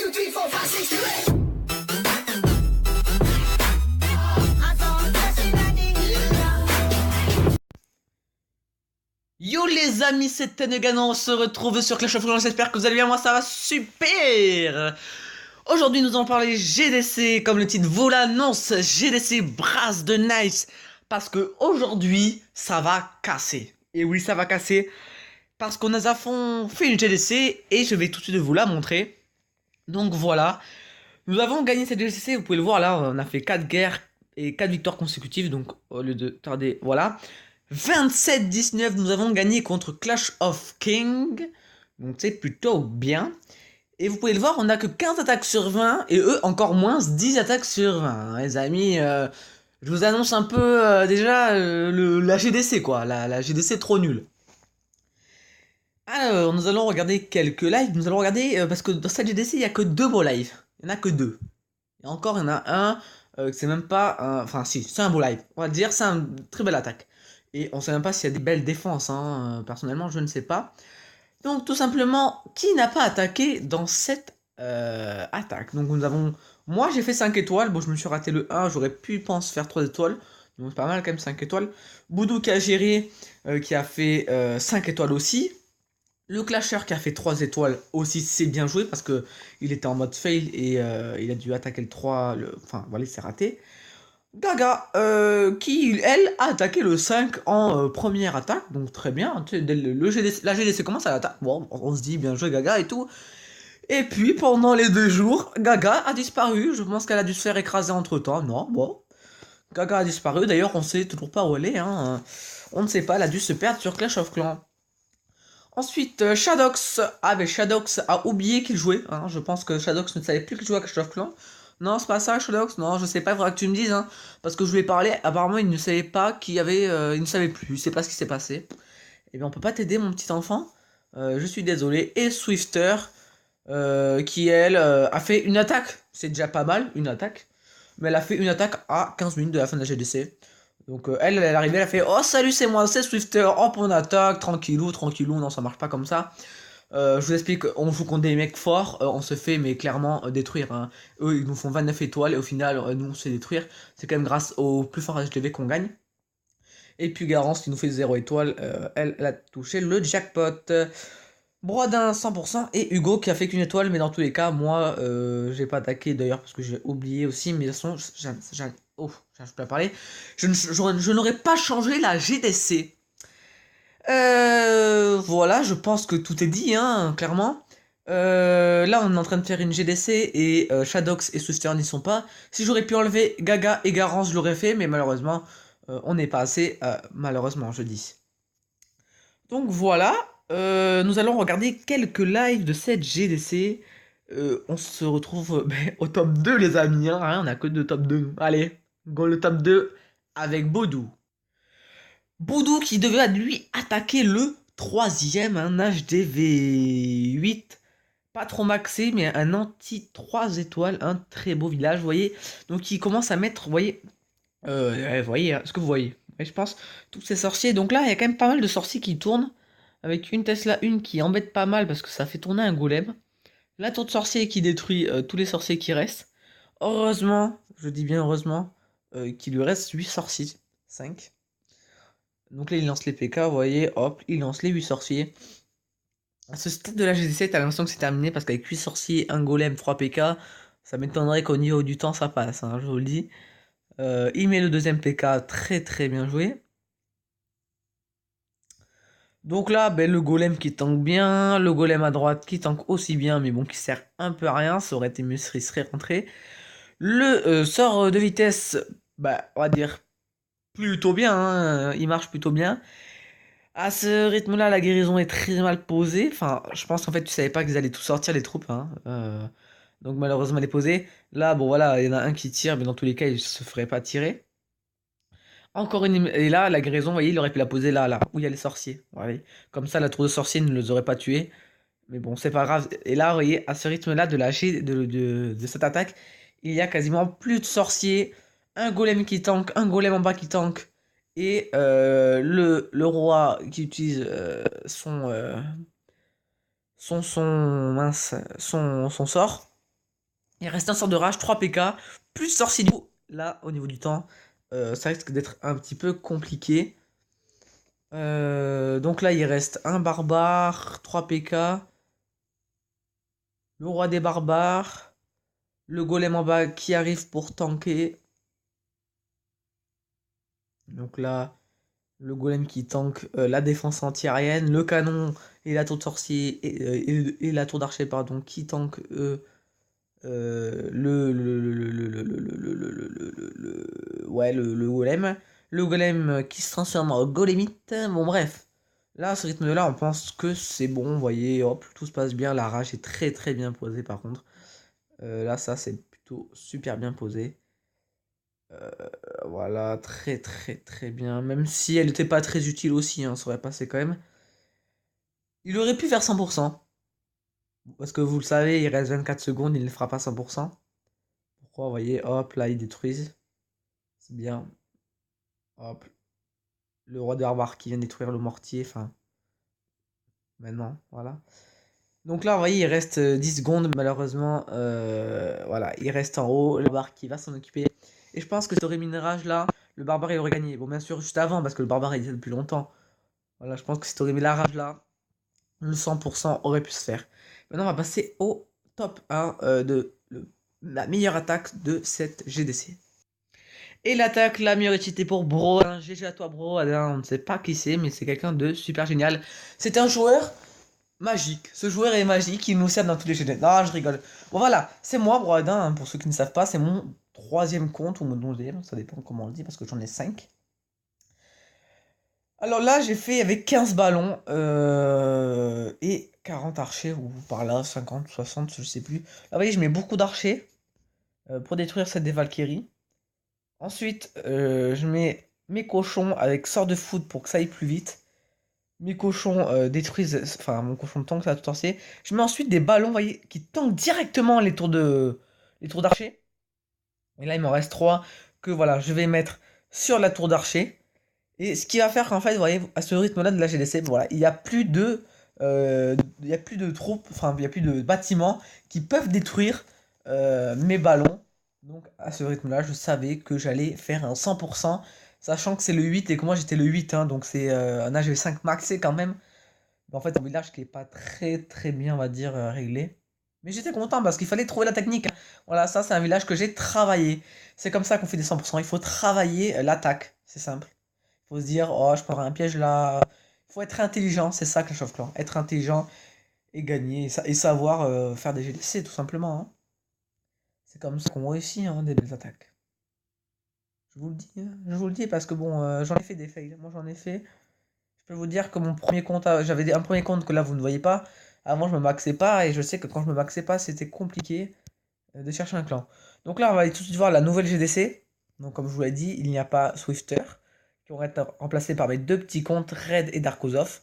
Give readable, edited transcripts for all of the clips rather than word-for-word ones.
2, 3, 4, 5, 6, 7. Yo les amis, c'est Tenegan, on se retrouve sur Clash of Clans, j'espère que vous allez bien, moi ça va super. Aujourd'hui nous allons parler GDC, comme le titre vous l'annonce, GDC Brass de Nice. Parce que aujourd'hui, ça va casser. Et oui, ça va casser, parce qu'on a à fond fait une GDC, et je vais tout de suite vous la montrer. Donc voilà, nous avons gagné cette GDC, vous pouvez le voir là, on a fait 4 guerres et 4 victoires consécutives, donc au lieu de tarder, voilà. 27-19, nous avons gagné contre Clash of King. Donc c'est plutôt bien. Et vous pouvez le voir, on n'a que 15 attaques sur 20. Et eux, encore moins, 10 attaques sur 20. Les amis, je vous annonce un peu déjà la GDC, quoi. La GDC trop nulle. Alors, nous allons regarder quelques lives. Nous allons regarder, parce que dans cette GDC, il n'y a que 2 beaux lives. Il n'y en a que 2. Et encore, il y en a un, c'est même pas... Enfin, si, c'est un beau live. On va dire, c'est une très belle attaque. Et on sait même pas s'il y a des belles défenses, hein. Personnellement, je ne sais pas. Donc, tout simplement, qui n'a pas attaqué dans cette attaque? Donc, nous avons... Moi, j'ai fait 5 étoiles. Bon, je me suis raté le 1. J'aurais pu, penser, faire 3 étoiles. Donc, c'est pas mal quand même, 5 étoiles. Boudou qui a géré, qui a fait 5 étoiles aussi. Le Clasher qui a fait 3 étoiles aussi, c'est bien joué parce que il était en mode fail et il a dû attaquer le 3. Enfin, voilà, il s'est raté. Gaga, qui, elle, a attaqué le 5 en première attaque, donc très bien. Tu sais, dès la GDC commence à l'attaque. Bon, on se dit bien joué Gaga et tout. Et puis, pendant les 2 jours, Gaga a disparu. Je pense qu'elle a dû se faire écraser entre temps. Non, bon. Gaga a disparu. D'ailleurs, on sait toujours pas où elle est. Hein. On ne sait pas, elle a dû se perdre sur Clash of Clans. Ensuite, Shadox. Ah, mais Shadox a oublié qu'il jouait. Hein. Je pense que Shadox ne savait plus qu'il jouait à Clash of Clans. Non, c'est pas ça, Shadox. Non, je sais pas, il faudra que tu me dises. Hein. Parce que je lui ai parlé, apparemment, il ne savait pas qu'il y avait. Il ne savait plus. Il sait pas ce qui s'est passé. Eh bien, on peut pas t'aider, mon petit enfant. Je suis désolé. Et Swifter, qui elle, a fait une attaque. C'est déjà pas mal, une attaque. Mais elle a fait une attaque à 15 minutes de la fin de la GDC. Donc elle est arrivée, elle a fait oh salut c'est moi, c'est Swifter, hop on attaque, tranquillou, tranquillou, non ça marche pas comme ça. Je vous explique, on joue contre des mecs forts, on se fait mais clairement détruire. Hein. Eux ils nous font 29 étoiles et au final nous on se fait détruire. C'est quand même grâce au plus fort HTV qu'on gagne. Et puis Garance qui nous fait 0 étoiles, elle a touché le jackpot. Brodin 100% et Hugo qui a fait qu'une étoile, mais dans tous les cas, moi j'ai pas attaqué d'ailleurs parce que j'ai oublié aussi, mais de toute façon, oh, j'arrive pas à parler. Je n'aurais pas changé la GDC. Voilà, je pense que tout est dit, hein, clairement. Là, on est en train de faire une GDC et Shadox et Swifter n'y sont pas. Si j'aurais pu enlever Gaga et Garance, je l'aurais fait, mais malheureusement, on n'est pas assez. Malheureusement, je dis. Donc voilà, nous allons regarder quelques lives de cette GDC. On se retrouve au top 2 les amis, hein, on a que deux top 2. Allez, go le top 2 avec Boudou. Boudou qui devait lui attaquer le troisième, un HDV8. Pas trop maxé, mais un anti 3 étoiles, un très beau village, vous voyez. Donc il commence à mettre, vous voyez, vous voyez, hein, ce que vous voyez. Et je pense, tous ces sorciers. Donc là, il y a quand même pas mal de sorciers qui tournent. Avec une Tesla, une qui embête pas mal parce que ça fait tourner un golem. La tour de sorcier qui détruit tous les sorciers qui restent. Heureusement, je dis bien heureusement, qu'il lui reste 8 sorciers. 5. Donc là, il lance les PK, vous voyez, hop, il lance les 8 sorciers. À ce stade de la GDC, t'as l'impression que c'est terminé parce qu'avec 8 sorciers, un golem, 3 PK, ça m'étonnerait qu'au niveau du temps ça passe, hein, je vous le dis. Il met le deuxième PK, très très bien joué. Donc là, ben, le golem qui tank bien, le golem à droite qui tank aussi bien, mais bon, qui sert un peu à rien, ça aurait été mieux s'il serait rentré. Le sort de vitesse, bah, on va dire plutôt bien, hein, il marche plutôt bien. À ce rythme-là, la guérison est très mal posée. Enfin, je pense qu'en fait, tu savais pas qu'ils allaient tout sortir, les troupes. Hein. Donc malheureusement, elle est posée. Là, bon voilà, il y en a un qui tire, mais dans tous les cas, il se ferait pas tirer. Encore une. Et là, la guérison, vous voyez, il aurait pu la poser là, là, où il y a les sorciers. Voilà. Comme ça, la tour de sorcier ne les aurait pas tués. Mais bon, c'est pas grave. Et là, vous voyez, à ce rythme-là de cette attaque, il y a quasiment plus de sorciers. Un golem qui tank, un golem en bas qui tank. Et le roi qui utilise son sort. Il reste un sort de rage, 3 PK, plus sorcier du coup. Là, au niveau du temps, ça risque d'être un petit peu compliqué. Donc là, il reste un barbare, 3 PK, le roi des barbares, le golem en bas qui arrive pour tanker. Donc là, le golem qui tank la défense anti-aérienne, le canon et la tour de sorcier et la tour d'archer pardon qui tank ouais le golem. Le golem qui se transforme en golemite. Bon bref. Là, à ce rythme-là, on pense que c'est bon. Vous voyez, hop, tout se passe bien. La rage est très très bien posée par contre. Là, ça, c'est plutôt super bien posé. Euh, voilà, très très très bien. Même si elle n'était pas très utile aussi, hein, ça aurait passé quand même. Il aurait pu faire 100%. Parce que vous le savez, il reste 24 secondes, il ne fera pas 100%. Pourquoi, vous voyez, hop, là, ils détruisent. C'est bien. Hop. Le roi de barbare qui vient détruire le mortier, enfin, maintenant, voilà. Donc là, vous voyez, il reste 10 secondes, malheureusement. Voilà, il reste en haut, le barbare qui va s'en occuper. Et je pense que cet aurait mis une rage là, le barbare il aurait gagné. Bon, bien sûr, juste avant, parce que le barbare il était depuis longtemps. Voilà, je pense que si t'aurais mis la rage là, le 100% aurait pu se faire. Maintenant, on va passer au top 1 la meilleure attaque de cette GDC. Et l'attaque la meilleure utilité pour Bro. GG à toi, Bro. On ne sait pas qui c'est, mais c'est quelqu'un de super génial. C'est un joueur magique. Ce joueur est magique, il nous sert dans tous les jeux. Non, je rigole. Bon, voilà, c'est moi, Broadin, hein, pour ceux qui ne savent pas, c'est mon troisième compte ou mon deuxième, ça dépend comment on le dit, parce que j'en ai 5. Alors là, j'ai fait avec 15 ballons et 40 archers, ou par là, 50, 60, je sais plus. Là, vous voyez, je mets beaucoup d'archers pour détruire cette des Valkyries. Ensuite, je mets mes cochons avec sort de foot pour que ça aille plus vite. Mes cochons détruisent, enfin mon cochon de tank, ça a tout torser. Je mets ensuite des ballons, vous voyez, qui tankent directement les tours d'archer. Et là, il m'en reste 3 que voilà, je vais mettre sur la tour d'archer. Et ce qui va faire qu'en fait, vous voyez, à ce rythme-là de la GDC, voilà, il y a plus de troupes, enfin, il y a plus de bâtiments qui peuvent détruire mes ballons. Donc, à ce rythme-là, je savais que j'allais faire un 100%, sachant que c'est le 8 et que moi j'étais le 8, hein, donc c'est un AGV5 maxé quand même. Mais en fait, un village qui est pas très très bien, on va dire, réglé. Mais j'étais content parce qu'il fallait trouver la technique, hein. Voilà, ça c'est un village que j'ai travaillé. C'est comme ça qu'on fait des 100%. Il faut travailler l'attaque, c'est simple. Il faut se dire, oh, je prends un piège là. Il faut être intelligent, c'est ça Clash of Clans. Être intelligent et gagner et savoir faire des GDC tout simplement, hein. C'est comme ça qu'on réussit, hein, des belles attaques. Je vous le dis, hein. Je vous le dis parce que bon, j'en ai fait des fails. Moi j'en ai fait. Je peux vous dire que mon premier compte, j'avais un premier compte que là vous ne voyez pas. Avant je me maxais pas et je sais que quand je me maxais pas c'était compliqué de chercher un clan. Donc là on va aller tout de suite voir la nouvelle GDC. Donc comme je vous l'ai dit, il n'y a pas Swifter qui vont être remplacés par mes deux petits comptes Red et Darkozov.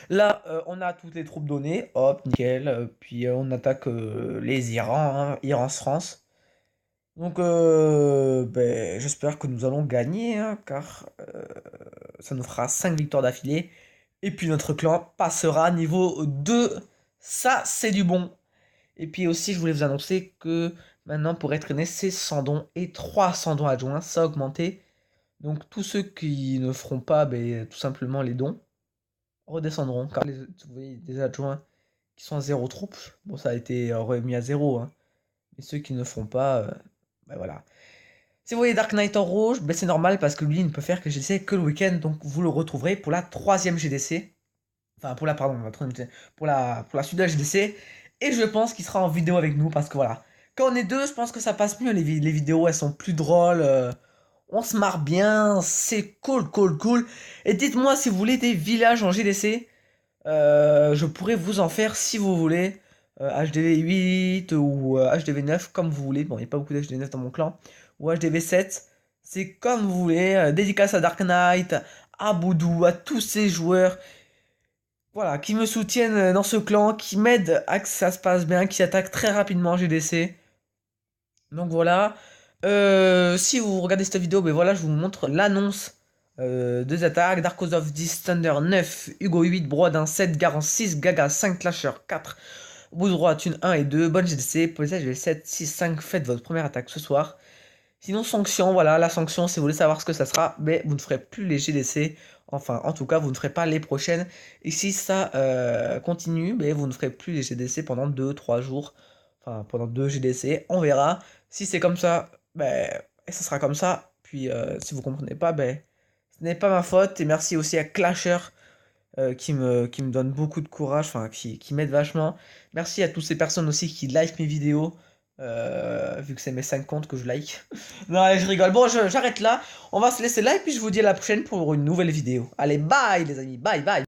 Là on a toutes les troupes données, hop nickel. Puis on attaque les Iran, hein, Iran-France. Donc ben, j'espère que nous allons gagner, hein, car ça nous fera 5 victoires d'affilée. Et puis notre clan passera niveau 2. Ça, c'est du bon. Et puis aussi, je voulais vous annoncer que maintenant, pour être né, c'est 100 dons et 300 dons adjoints. Ça a augmenté. Donc tous ceux qui ne feront pas ben, tout simplement les dons redescendront. Car vous voyez, des adjoints qui sont à 0 troupes, bon, ça a été remis à 0, hein. Mais ceux qui ne feront pas, ben voilà. Si vous voyez Dark Knight en rouge, ben c'est normal parce que lui il ne peut faire que GDC que le week-end, donc vous le retrouverez pour la troisième GDC. Enfin pour la pardon, pour la suite de la GDC. Et je pense qu'il sera en vidéo avec nous parce que voilà. Quand on est deux, je pense que ça passe mieux. Les vidéos elles sont plus drôles. On se marre bien. C'est cool, cool, cool. Et dites-moi si vous voulez des villages en GDC. Je pourrais vous en faire si vous voulez. HDV 8 ou HDV 9 comme vous voulez. Bon, il n'y a pas beaucoup d'HDV 9 dans mon clan. Ou HDV 7. C'est comme vous voulez. Dédicace à Dark Knight, à Boudou, à tous ces joueurs. Voilà, qui me soutiennent dans ce clan, qui m'aident à que ça se passe bien, qui attaquent très rapidement en GDC. Donc voilà. Si vous regardez cette vidéo, ben voilà, je vous montre l'annonce des attaques. Darkozov 10, Thunder 9, Hugo 8, Broadin 7, Garant 6, Gaga 5, Clasher 4, Au bout droit, thune 1 et 2, bonne GDC, police GL 7, 6, 5, faites votre première attaque ce soir. Sinon, sanction, voilà, la sanction, si vous voulez savoir ce que ça sera, mais vous ne ferez plus les GDC. Enfin, en tout cas, vous ne ferez pas les prochaines. Et si ça continue, mais vous ne ferez plus les GDC pendant 2-3 jours. Enfin, pendant 2 GDC. On verra. Si c'est comme ça, ben, ça sera comme ça. Puis, si vous comprenez pas, ben, ce n'est pas ma faute. Et merci aussi à Clasher qui me donne beaucoup de courage, enfin, qui m'aide vachement. Merci à toutes ces personnes aussi qui like mes vidéos. Vu que c'est mes 5 comptes que je like. Non, allez, je rigole. Bon, j'arrête là. On va se laisser là et puis je vous dis à la prochaine pour une nouvelle vidéo. Allez, bye les amis, bye bye.